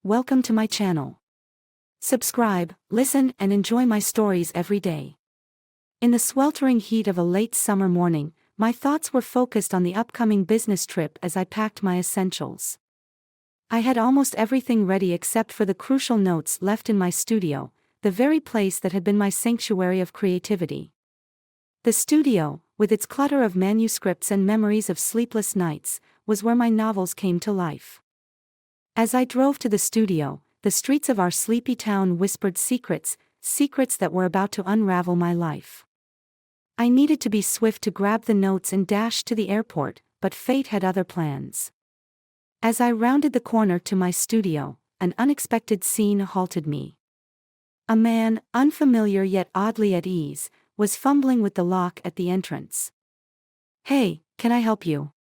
welcome to my channel. Subscribe, listen, and enjoy my stories every day. In the sweltering heat of a late summer morning, my thoughts were focused on the upcoming business trip as I packed my essentials. I had almost everything ready except for the crucial notes left in my studio, the very place that had been my sanctuary of creativity. The studio, with its clutter of manuscripts and memories of sleepless nights, was where my novels came to life. As I drove to the studio, the streets of our sleepy town whispered secrets that were about to unravel my life. I needed to be swift to grab the notes and dash to the airport, but fate had other plans. As I rounded the corner to my studio, an unexpected scene halted me. A man, unfamiliar yet oddly at ease, was fumbling with the lock at the entrance. "Hey, can I help you?"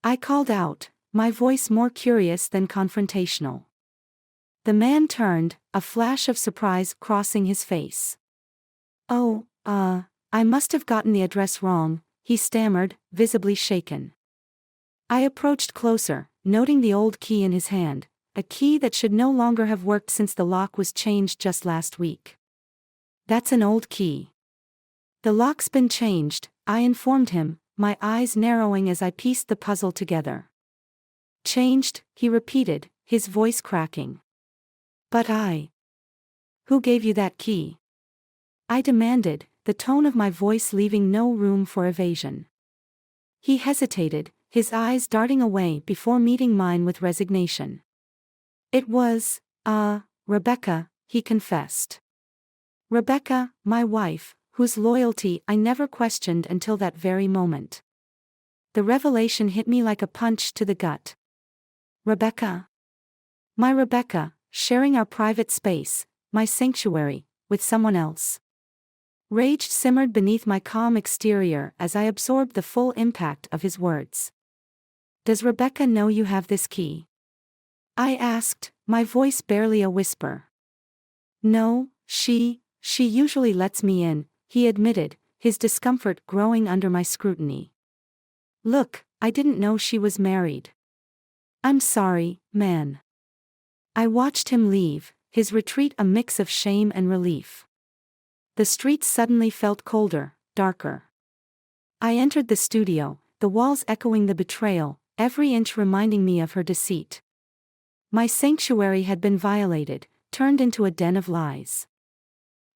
I called out, my voice more curious than confrontational. The man turned, a flash of surprise crossing his face. "Oh, I must have gotten the address wrong," he stammered, visibly shaken. I approached closer, noting the old key in his hand, a key that should no longer have worked since the lock was changed just last week. "That's an old key." "The lock's been changed," I informed him, my eyes narrowing as I pieced the puzzle together. "Changed," he repeated, his voice cracking. "But who gave you that key?" I demanded, the tone of my voice leaving no room for evasion. He hesitated, his eyes darting away before meeting mine with resignation. "It was, Rebecca," he confessed. "Rebecca, my wife, whose loyalty I never questioned until that very moment." The revelation hit me like a punch to the gut. Rebecca? My Rebecca, sharing our private space, my sanctuary, with someone else. Rage simmered beneath my calm exterior as I absorbed the full impact of his words. "Does Rebecca know you have this key?" I asked, my voice barely a whisper. "No, she usually lets me in," he admitted, his discomfort growing under my scrutiny. "Look, I didn't know she was married." "I'm sorry, man." I watched him leave, his retreat a mix of shame and relief. The streets suddenly felt colder, darker. I entered the studio, the walls echoing the betrayal, every inch reminding me of her deceit. My sanctuary had been violated, turned into a den of lies.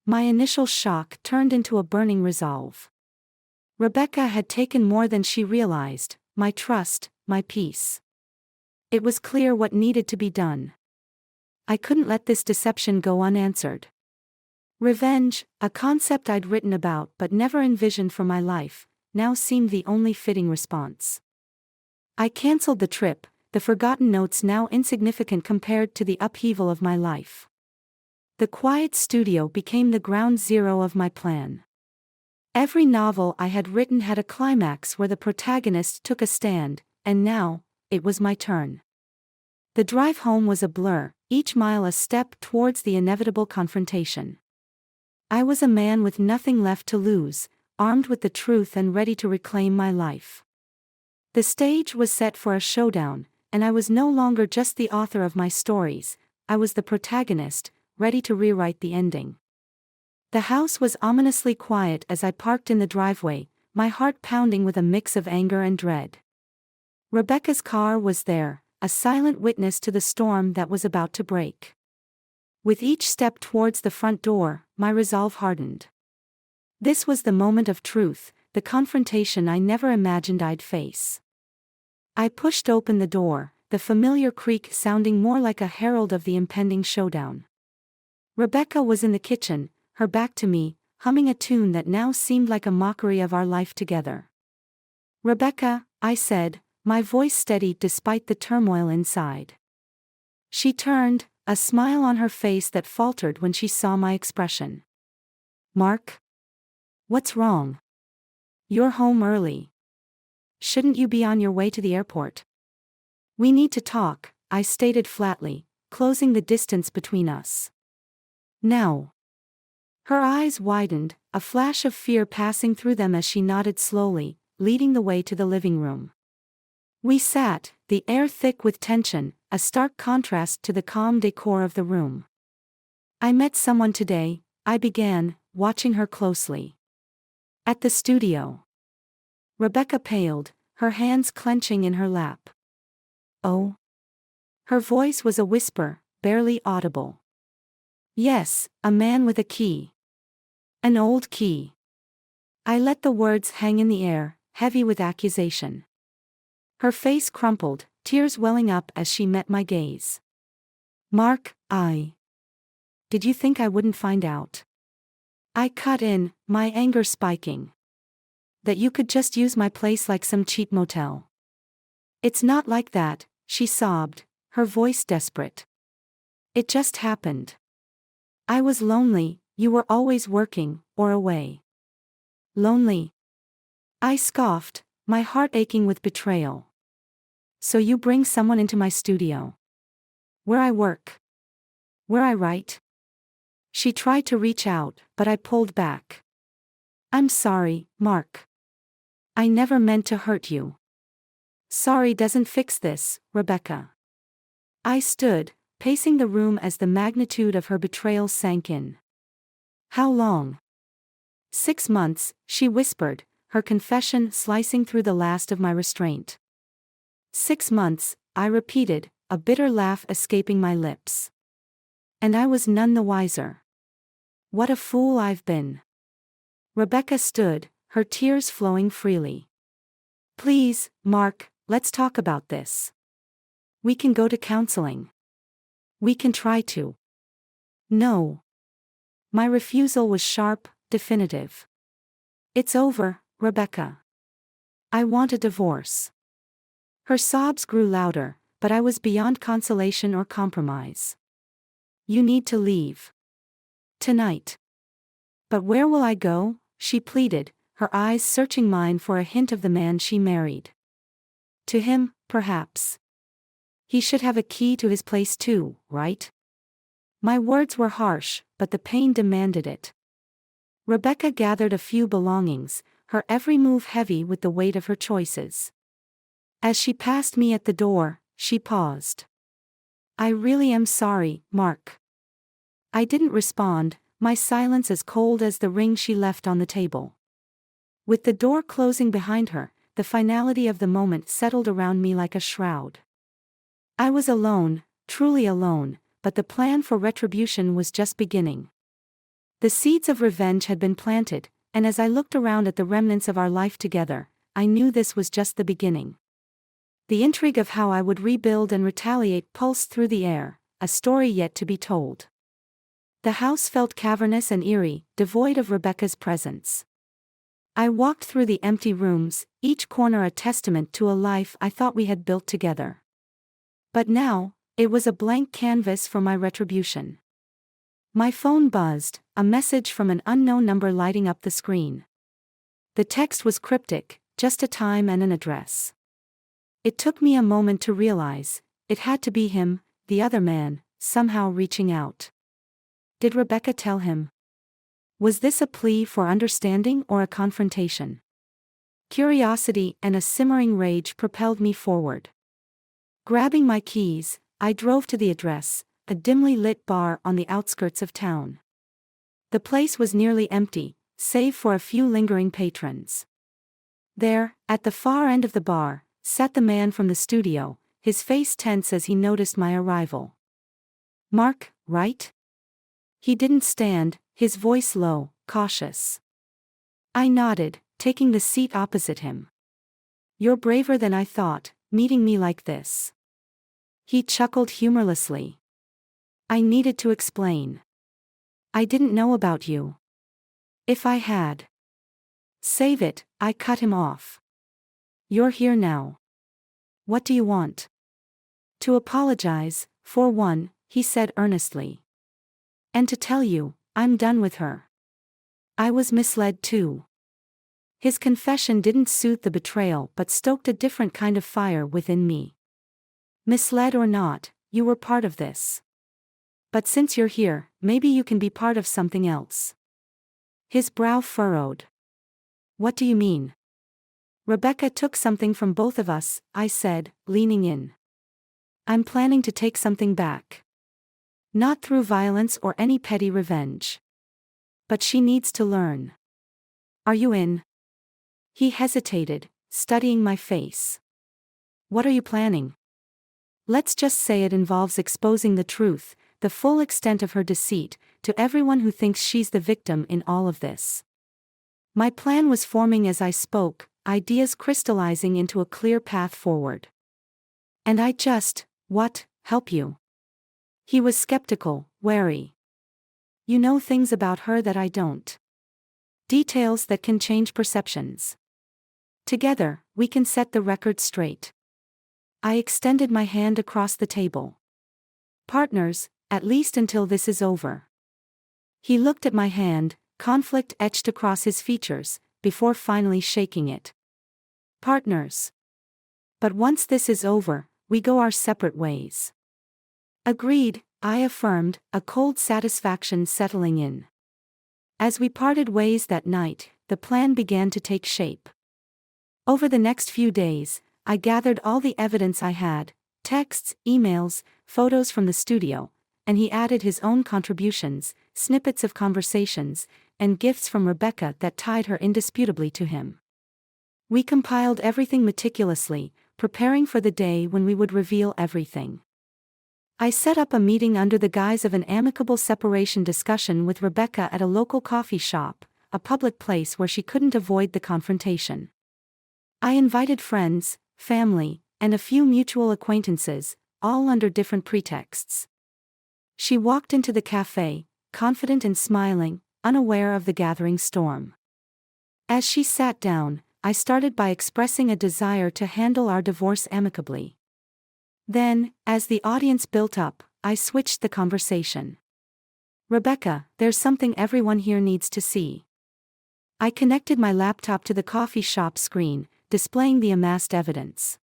My initial shock turned into a burning resolve. Rebecca had taken more than she realized, my trust, my peace. It was clear what needed to be done. I couldn't let this deception go unanswered. Revenge, a concept I'd written about but never envisioned for my life, now seemed the only fitting response. I canceled the trip, the forgotten notes now insignificant compared to the upheaval of my life. The quiet studio became the ground zero of my plan. Every novel I had written had a climax where the protagonist took a stand, and now, it was my turn. The drive home was a blur, each mile a step towards the inevitable confrontation. I was a man with nothing left to lose, armed with the truth and ready to reclaim my life. The stage was set for a showdown, and I was no longer just the author of my stories, I was the protagonist, ready to rewrite the ending. The house was ominously quiet as I parked in the driveway, my heart pounding with a mix of anger and dread. Rebecca's car was there, a silent witness to the storm that was about to break. With each step towards the front door, my resolve hardened. This was the moment of truth, the confrontation I never imagined I'd face. I pushed open the door, the familiar creak sounding more like a herald of the impending showdown. Rebecca was in the kitchen, her back to me, humming a tune that now seemed like a mockery of our life together. "Rebecca," I said, my voice steady despite the turmoil inside. She turned, a smile on her face that faltered when she saw my expression. "Mark? What's wrong? You're home early. Shouldn't you be on your way to the airport?" "We need to talk," I stated flatly, closing the distance between us. "Now." Her eyes widened, a flash of fear passing through them as she nodded slowly, leading the way to the living room. We sat, the air thick with tension, a stark contrast to the calm decor of the room. I met someone today, I began, watching her closely. At the studio. Rebecca paled, her hands clenching in her lap. Oh? Her voice was a whisper, barely audible. Yes, a man with a key. An old key. I let the words hang in the air, heavy with accusation. Her face crumpled, tears welling up as she met my gaze. Mark, Did you think I wouldn't find out? I cut in, my anger spiking. That you could just use my place like some cheap motel. It's not like that, she sobbed, her voice desperate. It just happened. I was lonely, you were always working, or away. Lonely? I scoffed, my heart aching with betrayal. So you bring someone into my studio? Where I work? Where I write? She tried to reach out, but I pulled back. I'm sorry, Mark. I never meant to hurt you. Sorry doesn't fix this, Rebecca. I stood, pacing the room as the magnitude of her betrayal sank in. How long? 6 months, she whispered, her confession slicing through the last of my restraint. 6 months, I repeated, a bitter laugh escaping my lips. And I was none the wiser. What a fool I've been. Rebecca stood, her tears flowing freely. Please, Mark, let's talk about this. We can go to counseling. We can try to. No. My refusal was sharp, definitive. It's over, Rebecca. I want a divorce. Her sobs grew louder, but I was beyond consolation or compromise. You need to leave. Tonight. But where will I go? She pleaded, her eyes searching mine for a hint of the man she married. To him, perhaps. He should have a key to his place too, right? My words were harsh, but the pain demanded it. Rebecca gathered a few belongings, her every move heavy with the weight of her choices. As she passed me at the door, she paused. I really am sorry, Mark. I didn't respond, my silence as cold as the ring she left on the table. With the door closing behind her, the finality of the moment settled around me like a shroud. I was alone, truly alone, but the plan for retribution was just beginning. The seeds of revenge had been planted, and as I looked around at the remnants of our life together, I knew this was just the beginning. The intrigue of how I would rebuild and retaliate pulsed through the air, a story yet to be told. The house felt cavernous and eerie, devoid of Rebecca's presence. I walked through the empty rooms, each corner a testament to a life I thought we had built together. But now, it was a blank canvas for my retribution. My phone buzzed, a message from an unknown number lighting up the screen. The text was cryptic, just a time and an address. It took me a moment to realize, it had to be him, the other man, somehow reaching out. Did Rebecca tell him? Was this a plea for understanding or a confrontation? Curiosity and a simmering rage propelled me forward. Grabbing my keys, I drove to the address, a dimly lit bar on the outskirts of town. The place was nearly empty, save for a few lingering patrons. There, at the far end of the bar, sat the man from the studio, his face tense as he noticed my arrival. Mark, right? He didn't stand, his voice low, cautious. I nodded, taking the seat opposite him. You're braver than I thought, meeting me like this. He chuckled humorlessly. I needed to explain. I didn't know about you. If I had. Save it, I cut him off. You're here now. What do you want? To apologize, for one, he said earnestly. And to tell you, I'm done with her. I was misled too. His confession didn't soothe the betrayal but stoked a different kind of fire within me. Misled or not, you were part of this. But since you're here, maybe you can be part of something else. His brow furrowed. What do you mean? Rebecca took something from both of us, I said, leaning in. I'm planning to take something back. Not through violence or any petty revenge. But she needs to learn. Are you in? He hesitated, studying my face. What are you planning? Let's just say it involves exposing the truth, the full extent of her deceit, to everyone who thinks she's the victim in all of this. My plan was forming as I spoke, ideas crystallizing into a clear path forward. And help you? He was skeptical, wary. You know things about her that I don't. Details that can change perceptions. Together, we can set the record straight. I extended my hand across the table. Partners, at least until this is over. He looked at my hand, conflict etched across his features, before finally shaking it. Partners. But once this is over, we go our separate ways. Agreed, I affirmed, a cold satisfaction settling in. As we parted ways that night, the plan began to take shape. Over the next few days, I gathered all the evidence I had, texts, emails, photos from the studio, and he added his own contributions, snippets of conversations, and gifts from Rebecca that tied her indisputably to him. We compiled everything meticulously, preparing for the day when we would reveal everything. I set up a meeting under the guise of an amicable separation discussion with Rebecca at a local coffee shop, a public place where she couldn't avoid the confrontation. I invited friends, family, and a few mutual acquaintances, all under different pretexts. She walked into the cafe, confident and smiling, unaware of the gathering storm. As she sat down, I started by expressing a desire to handle our divorce amicably. Then, as the audience built up, I switched the conversation. Rebecca, there's something everyone here needs to see. I connected my laptop to the coffee shop screen, displaying the amassed evidence.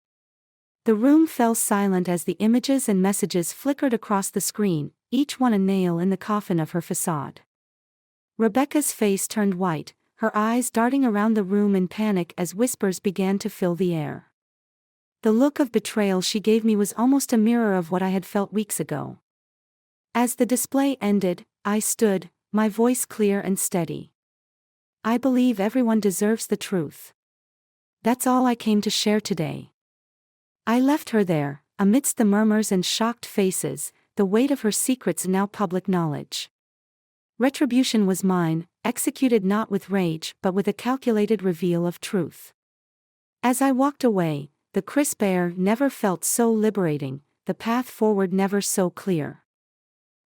The room fell silent as the images and messages flickered across the screen, each one a nail in the coffin of her facade. Rebecca's face turned white, her eyes darting around the room in panic as whispers began to fill the air. The look of betrayal she gave me was almost a mirror of what I had felt weeks ago. As the display ended, I stood, my voice clear and steady. I believe everyone deserves the truth. That's all I came to share today. I left her there, amidst the murmurs and shocked faces, the weight of her secrets now public knowledge. Retribution was mine, executed not with rage but with a calculated reveal of truth. As I walked away, the crisp air never felt so liberating, the path forward never so clear.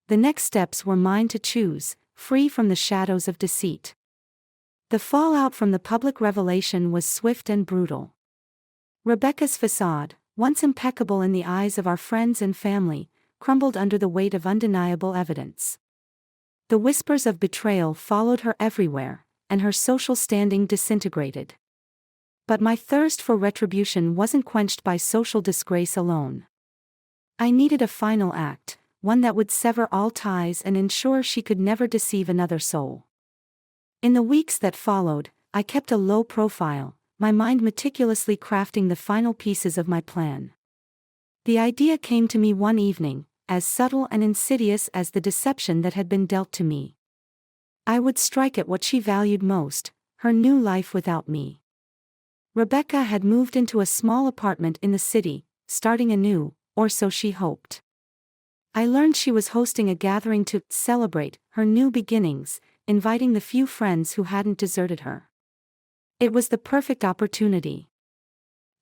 The next steps were mine to choose, free from the shadows of deceit. The fallout from the public revelation was swift and brutal. Rebecca's facade, once impeccable in the eyes of our friends and family, crumbled under the weight of undeniable evidence. The whispers of betrayal followed her everywhere, and her social standing disintegrated. But my thirst for retribution wasn't quenched by social disgrace alone. I needed a final act, one that would sever all ties and ensure she could never deceive another soul. In the weeks that followed, I kept a low profile, my mind meticulously crafting the final pieces of my plan. The idea came to me one evening, as subtle and insidious as the deception that had been dealt to me. I would strike at what she valued most, her new life without me. Rebecca had moved into a small apartment in the city, starting anew, or so she hoped. I learned she was hosting a gathering to celebrate her new beginnings, inviting the few friends who hadn't deserted her. It was the perfect opportunity.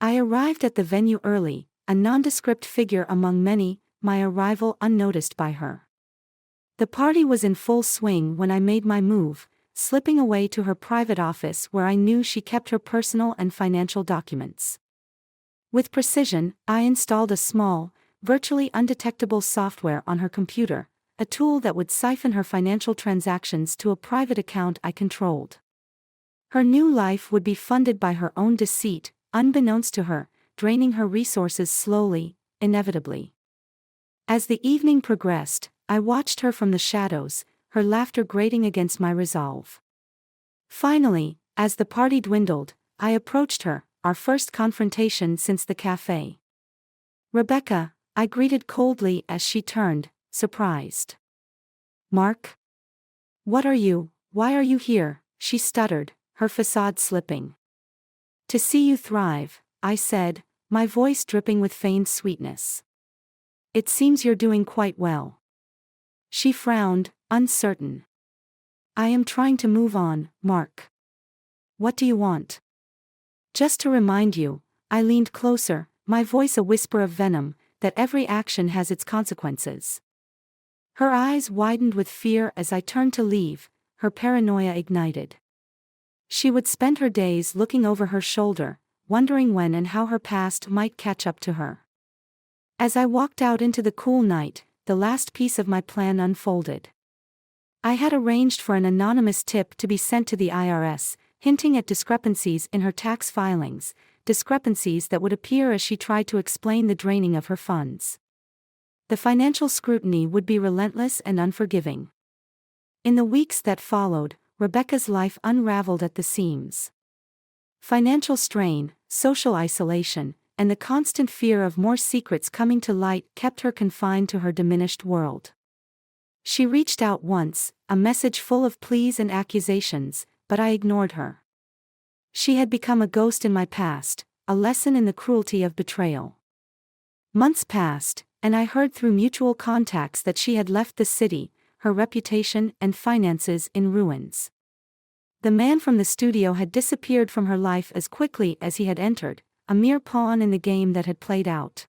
I arrived at the venue early, a nondescript figure among many, my arrival unnoticed by her. The party was in full swing when I made my move, slipping away to her private office where I knew she kept her personal and financial documents. With precision, I installed a small, virtually undetectable software on her computer, a tool that would siphon her financial transactions to a private account I controlled. Her new life would be funded by her own deceit, unbeknownst to her, draining her resources slowly, inevitably. As the evening progressed, I watched her from the shadows, her laughter grating against my resolve. Finally, as the party dwindled, I approached her, our first confrontation since the cafe. Rebecca, I greeted coldly as she turned, surprised. Mark? Why are you here? She stuttered, her facade slipping. To see you thrive, I said, my voice dripping with feigned sweetness. It seems you're doing quite well. She frowned, uncertain. I am trying to move on, Mark. What do you want? Just to remind you, I leaned closer, my voice a whisper of venom, that every action has its consequences. Her eyes widened with fear as I turned to leave, her paranoia ignited. She would spend her days looking over her shoulder, wondering when and how her past might catch up to her. As I walked out into the cool night, the last piece of my plan unfolded. I had arranged for an anonymous tip to be sent to the IRS, hinting at discrepancies in her tax filings, discrepancies that would appear as she tried to explain the draining of her funds. The financial scrutiny would be relentless and unforgiving. In the weeks that followed, Rebecca's life unraveled at the seams. Financial strain, social isolation, and the constant fear of more secrets coming to light kept her confined to her diminished world. She reached out once, a message full of pleas and accusations, but I ignored her. She had become a ghost in my past, a lesson in the cruelty of betrayal. Months passed, and I heard through mutual contacts that she had left the city, her reputation and finances in ruins. The man from the studio had disappeared from her life as quickly as he had entered, a mere pawn in the game that had played out.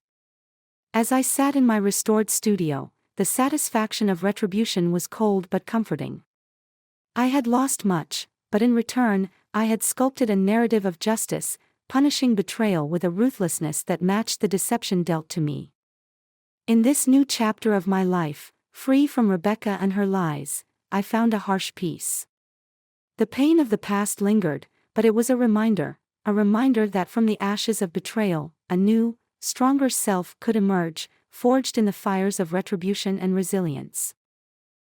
As I sat in my restored studio, the satisfaction of retribution was cold but comforting. I had lost much, but in return, I had sculpted a narrative of justice, punishing betrayal with a ruthlessness that matched the deception dealt to me. In this new chapter of my life, free from Rebecca and her lies, I found a harsh peace. The pain of the past lingered, but it was a reminder that from the ashes of betrayal, a new, stronger self could emerge, forged in the fires of retribution and resilience.